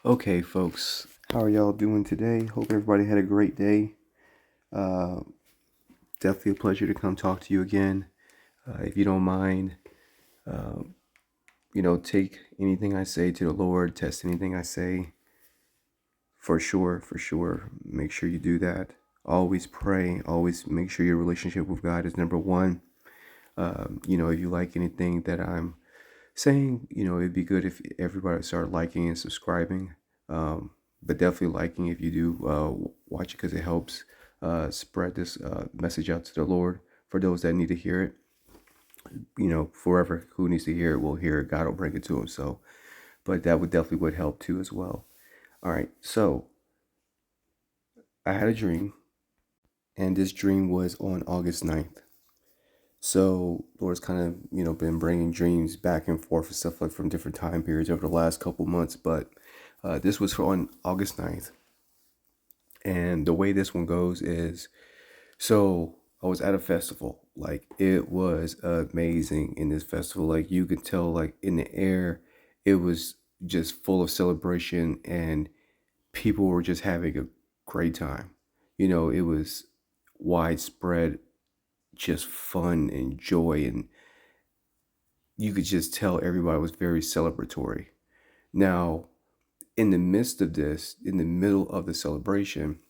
Okay, folks, how are y'all doing today? Hope everybody had a great day. Uh, Definitely a pleasure to come talk to you again. If you don't mind, uh, take anything I say to the Lord, test anything I say. For sure, for sure. Make sure you do that. Always pray. Always make sure your relationship with God is number one. If you like anything that I'm saying, it'd be good if everybody started liking and subscribing. But definitely liking if you do watch it because it helps spread this message out to the Lord for those that need to hear it. Forever who needs to hear it will hear it. God will bring it to them. So, but that would help too as well. All right. So I had a dream, and this dream was on August 9th. So Lord's kind of, been bringing dreams back and forth and stuff like from different time periods over the last couple months. But this was on August 9th. And the way this one goes is, so I was at a festival. Like it was amazing in this festival. Like you could tell like in the air, it was just full of celebration and people were just having a great time. It was widespread, just fun and joy, and you could just tell everybody was very celebratory. Now, in the midst of this, in the middle of the celebration,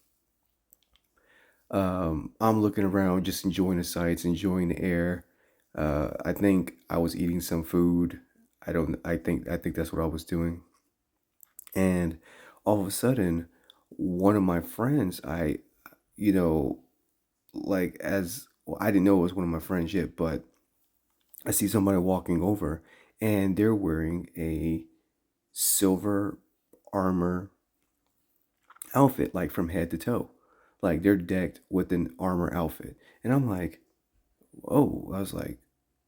I'm looking around, just enjoying the sights, enjoying the air. I think I was eating some food. I don't. I think that's what I was doing. And all of a sudden, one of my friends, you know, like as well, I didn't know it was one of my friends yet, but I see somebody walking over, and they're wearing a silver armor outfit, like from head to toe. Like they're decked with an armor outfit. And I'm like, whoa. I was like,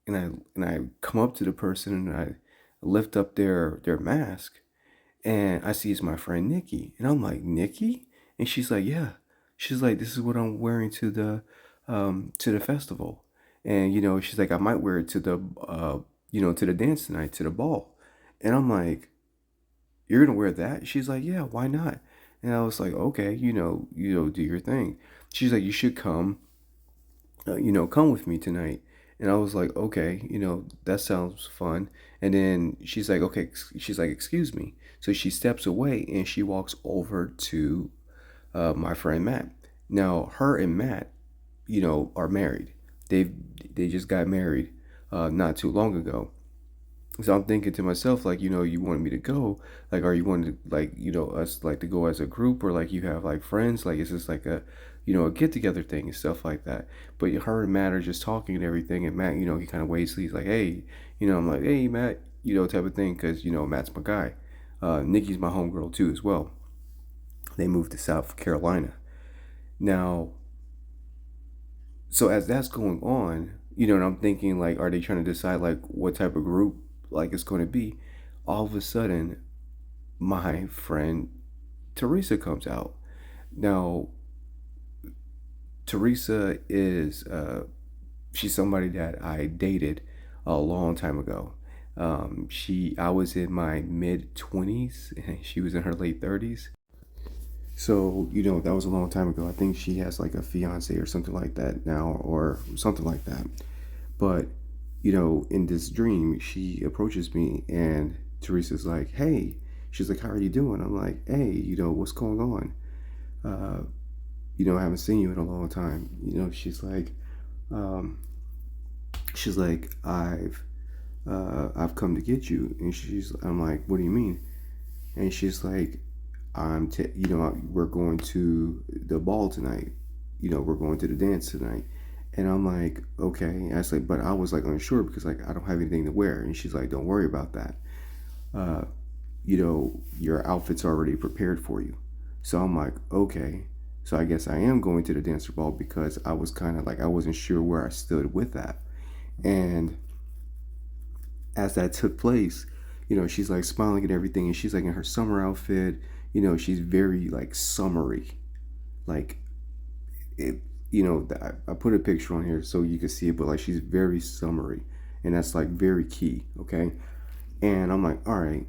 and I come up to the person and I lift up their mask and I see it's my friend Nikki. And I'm like, Nikki? And she's like, yeah. She's like, this is what I'm wearing to the festival. And she's like, I might wear it to to the dance tonight, to the ball. And I'm like, you're gonna wear that? She's like, yeah, why not? And I was like, okay, do your thing. She's like, you should come, come with me tonight. And I was like, okay, that sounds fun. And then she's like, okay, she's like, excuse me. So she steps away and she walks over to my friend Matt. Now, her and Matt, are married. They just got married not too long ago. So I'm thinking to myself, like, you wanted me to go, like, are you wanting to, like, us, like, to go as a group, or, like, you have, like, friends, like, is this, like, a get-together thing and stuff like that. But her and Matt are just talking and everything, and Matt, he kind of waits, he's like, hey, I'm like, hey, Matt, type of thing, because, Matt's my guy. Nikki's my homegirl, too, as well. They moved to South Carolina. Now, so as that's going on, and I'm thinking, like, are they trying to decide, like, what type of group, like, it's going to be? All of a sudden, my friend Teresa comes out. Now, Teresa is she's somebody that I dated a long time ago. I was in my mid 20s and she was in her late 30s. So, that was a long time ago. I think she has like a fiance or something like that now, or something like that. But, in this dream, she approaches me and Teresa's like, hey, she's like, how are you doing? I'm like, hey, what's going on? Uh, I haven't seen you in a long time. Um, she's like, I've come to get you. And I'm like, what do you mean? And she's like, we're going to the ball tonight. We're going to the dance tonight. And I'm like, okay. And I was like, but I was like unsure because like I don't have anything to wear. And she's like, don't worry about that. Uh, your outfit's already prepared for you. So I'm like, okay. So I guess I am going to the dancer ball because I was kind of like I wasn't sure where I stood with that. And as that took place, she's like smiling and everything, and she's like in her summer outfit. She's very like summery, like it. I put a picture on here so you can see it, but like she's very summery, and that's like very key. Okay, and I'm like, all right.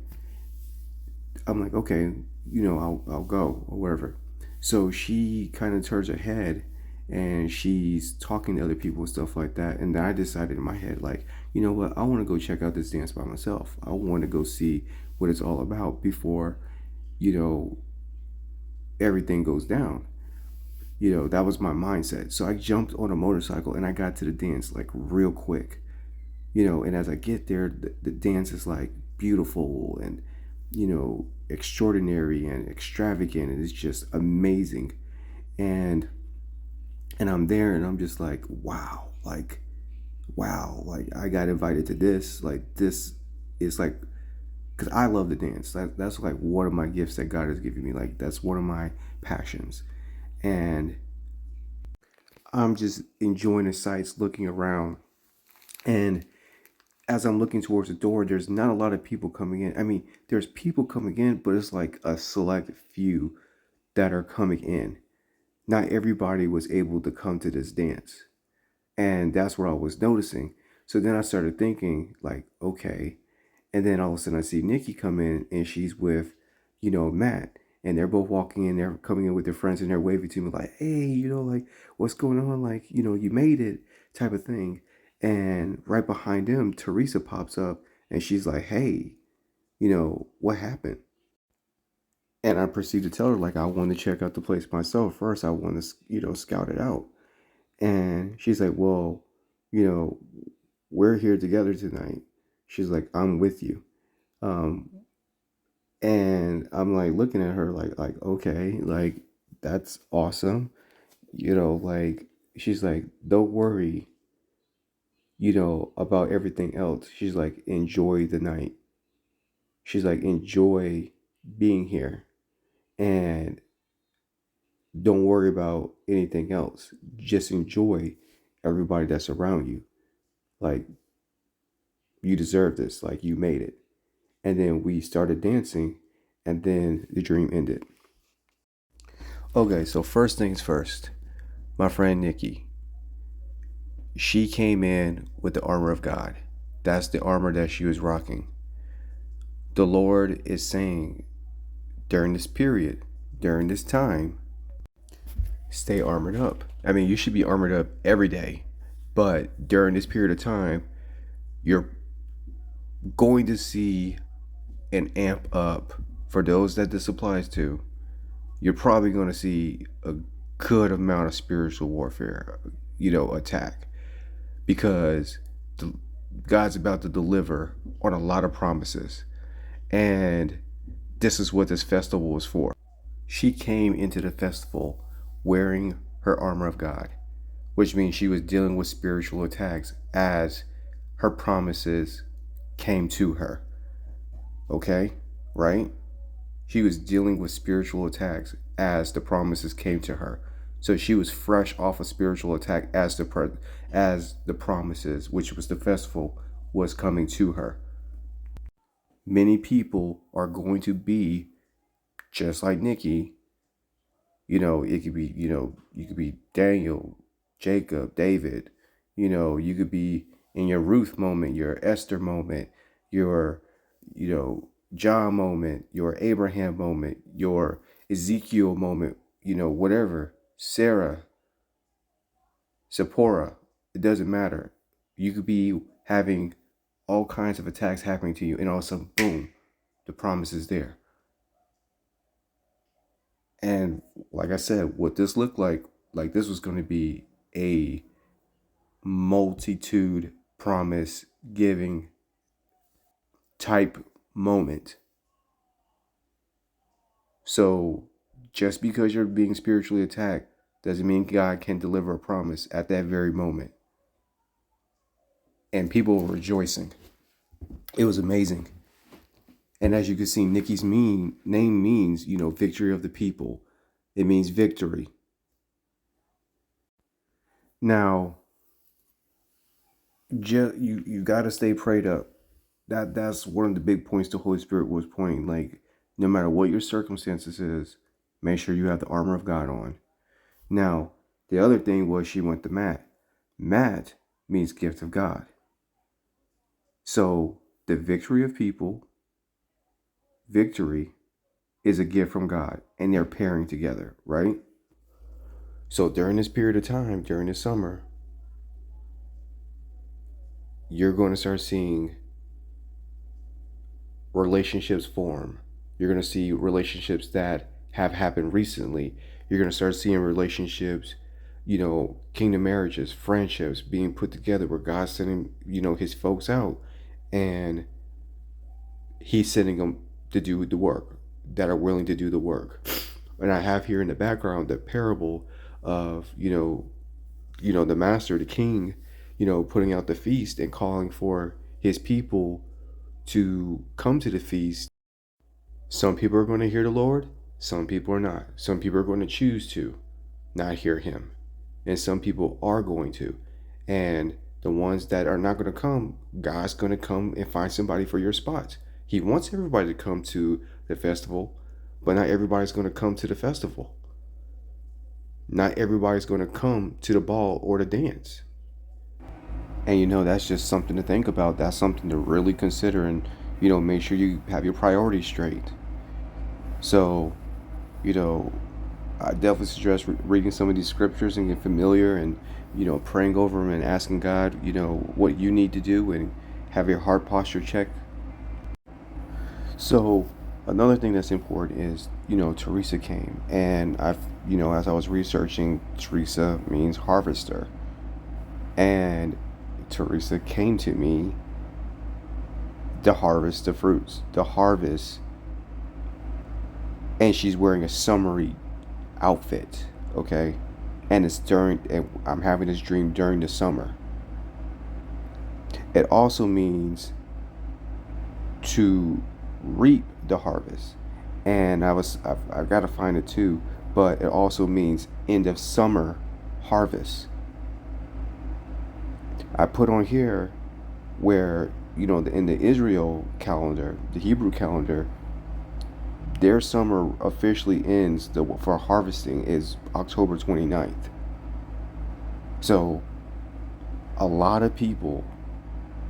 I'm like, okay, I'll go or whatever. So she kind of turns her head and she's talking to other people and stuff like that. And then I decided in my head, like, you know what? I want to go check out this dance by myself. I want to go see what it's all about before, you know, everything goes down. That was my mindset. So I jumped on a motorcycle and I got to the dance like real quick. And as I get there, the dance is like beautiful and, extraordinary and extravagant, and it's just amazing. And I'm there and I'm just like, wow, like I got invited to this. Like this is like, because I love to dance. That's like one of my gifts that God has given me. Like that's one of my passions. And I'm just enjoying the sights, looking around. And as I'm looking towards the door, there's not a lot of people coming in. I mean, there's people coming in, but it's like a select few that are coming in. Not everybody was able to come to this dance. And that's what I was noticing. So then I started thinking, like, okay. And then all of a sudden I see Nikki come in and she's with, Matt. And they're both walking in, they're coming in with their friends and they're waving to me like, hey, like, what's going on? Like, you made it type of thing. And right behind them, Teresa pops up and she's like, hey, what happened? And I proceed to tell her, like, I want to check out the place myself first. I want to, scout it out. And she's like, well, you know, we're here together tonight. She's like, I'm with you. Um, and I'm like looking at her like, okay, like, that's awesome. Like, she's like, don't worry, about everything else. She's like, enjoy the night. She's like, enjoy being here. And don't worry about anything else. Just enjoy everybody that's around you. Like, you deserve this. Like, you made it. And then we started dancing, and then the dream ended. Okay, so first things first, my friend Nikki, she came in with the armor of God. That's the armor that she was rocking. The Lord is saying during this period, during this time, stay armored up. I mean, you should be armored up every day, but during this period of time, you're going to see an amp up for those that this applies to. You're probably going to see a good amount of spiritual warfare, attack, because God's about to deliver on a lot of promises. And this is what this festival was for. She came into the festival wearing her armor of God, which means she was dealing with spiritual attacks as her promises came to her. Okay? Right? She was dealing with spiritual attacks as the promises came to her. So she was fresh off a spiritual attack as the promises, which was the festival, was coming to her. Many people are going to be just like Nikki. It could be, you could be Daniel, Jacob, David. You could be in your Ruth moment, your Esther moment, your, John moment, your Abraham moment, your Ezekiel moment, whatever, Sarah, Sephora, it doesn't matter. You could be having all kinds of attacks happening to you, and all of a sudden, boom, the promise is there. And like I said, what this looked like this was going to be a multitude promise giving type moment. So just because you're being spiritually attacked doesn't mean God can deliver a promise at that very moment. And people were rejoicing. It was amazing. And as you can see, Nikki's name means, victory of the people. It means victory. Now, you got to stay prayed up. That's one of the big points the Holy Spirit was pointing. Like, no matter what your circumstances is, make sure you have the armor of God on. Now, the other thing was she went to Matt. Matt means gift of God. So the victory of people, victory, is a gift from God, and they're pairing together, right? So during this period of time, during the summer, you're going to start seeing relationships form. You're going to see relationships that have happened recently. You're going to start seeing relationships, kingdom marriages, friendships being put together where God's sending, his folks out, and he's sending them to do the work, that are willing to do the work. And I have here in the background the parable of, the master, the king, putting out the feast and calling for his people to come to the feast. Some people are going to hear the Lord, some people are not. Some people are going to choose to not hear him, and some people are going to. And the ones that are not going to come, God's going to come and find somebody for your spot. He wants everybody to come to the festival, but not everybody's going to come to the festival. Not everybody's going to come to the ball or the dance. And that's just something to think about. That's something to really consider, and make sure you have your priorities straight. So, I definitely suggest reading some of these scriptures and getting familiar, and praying over them and asking God, what you need to do, and have your heart posture checked. So another thing that's important is, Teresa came, and as I was researching, Teresa means harvester, and Teresa came to me to harvest the fruits, to harvest, and she's wearing a summery outfit, okay? And I'm having this dream during the summer. It also means to reap the harvest, and I've got to find it too, but it also means end of summer harvest. I put on here where, in the Israel calendar, the Hebrew calendar, their summer officially ends for harvesting is October 29th. So a lot of people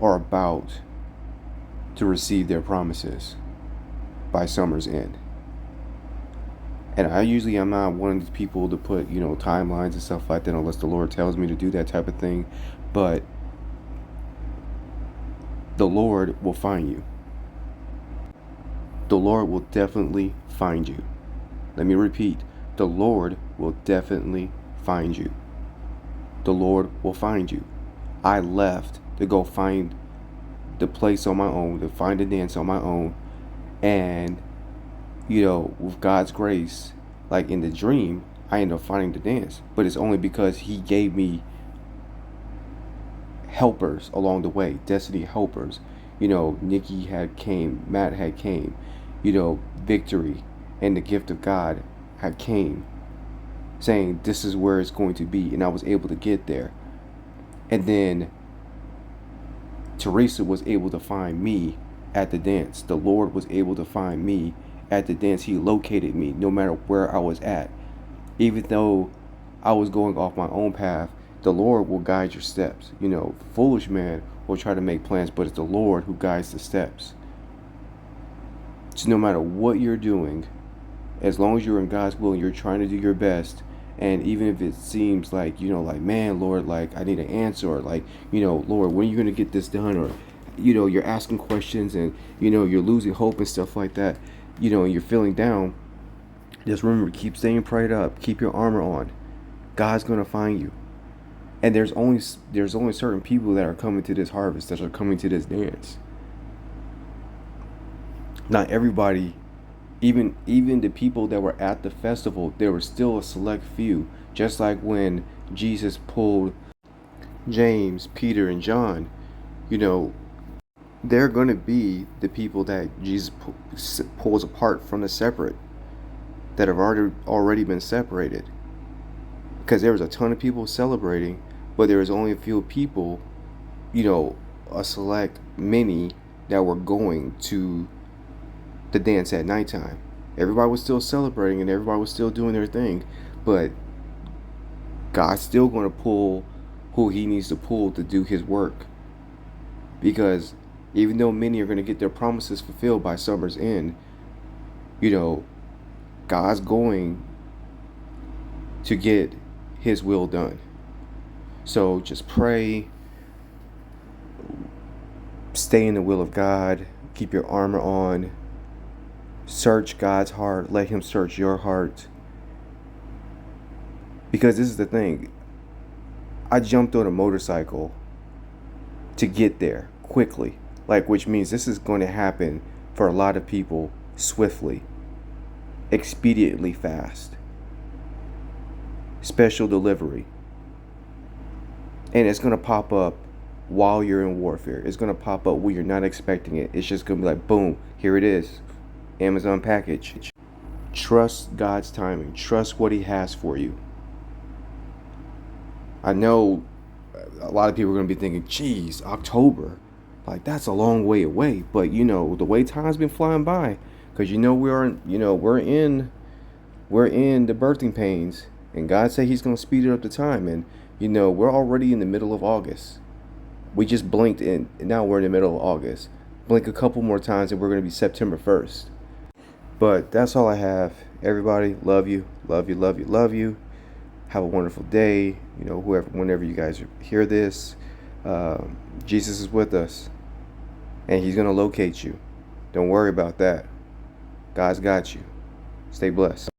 are about to receive their promises by summer's end. And I'm not one of these people to put, timelines and stuff like that unless the Lord tells me to do that type of thing. But the Lord will find you. The Lord will definitely find you. Let me repeat. The Lord will definitely find you. The Lord will find you. I left to go find the place on my own, to find the dance on my own. And, with God's grace, like in the dream, I ended up finding the dance. But it's only because he gave me helpers along the way, destiny helpers. Nikki had came, Matt had came, Victory and the gift of God had came, saying this is where it's going to be, and I was able to get there. And then Teresa was able to find me at the dance. The Lord was able to find me at the dance. He located me no matter where I was at. Even though I was going off my own path, the Lord will guide your steps. Foolish man will try to make plans, but it's the Lord who guides the steps. So no matter what you're doing, as long as you're in God's will and you're trying to do your best, and even if it seems like, man, Lord, like I need an answer, or like, Lord, when are you going to get this done? Or, you're asking questions, and, you're losing hope and stuff like that, and you're feeling down. Just remember, keep staying prayed up, keep your armor on. God's going to find you. And there's only certain people that are coming to this harvest, that are coming to this dance. Not everybody, even the people that were at the festival, there were still a select few. Just like when Jesus pulled James, Peter, and John, they're going to be the people that Jesus pulls apart from the separate, that have already been separated. Because there was a ton of people celebrating, but there was only a few people, a select many that were going to the dance at nighttime. Everybody was still celebrating and everybody was still doing their thing, but God's still going to pull who he needs to pull to do his work. Because even though many are going to get their promises fulfilled by summer's end, God's going to get his will done. So just pray, stay in the will of God, keep your armor on, search God's heart, let him search your heart. Because this is the thing, I jumped on a motorcycle to get there quickly, which means this is going to happen for a lot of people swiftly, expediently fast, special delivery. And it's going to pop up while you're in warfare. It's going to pop up when you're not expecting it. It's just going to be like, boom, here it is. Amazon package. Trust God's timing. Trust what he has for you. I know a lot of people are going to be thinking, geez, October, that's a long way away. But the way time's been flying by, because we're in the birthing pains, and God said he's going to speed it up the time. And we're already in the middle of August. We just blinked and now we're in the middle of August. Blink a couple more times and we're going to be September 1st. But that's all I have. Everybody, love you, love you, love you, love you. Have a wonderful day. Whenever you guys hear this, Jesus is with us and he's going to locate you. Don't worry about that. God's got you. Stay blessed.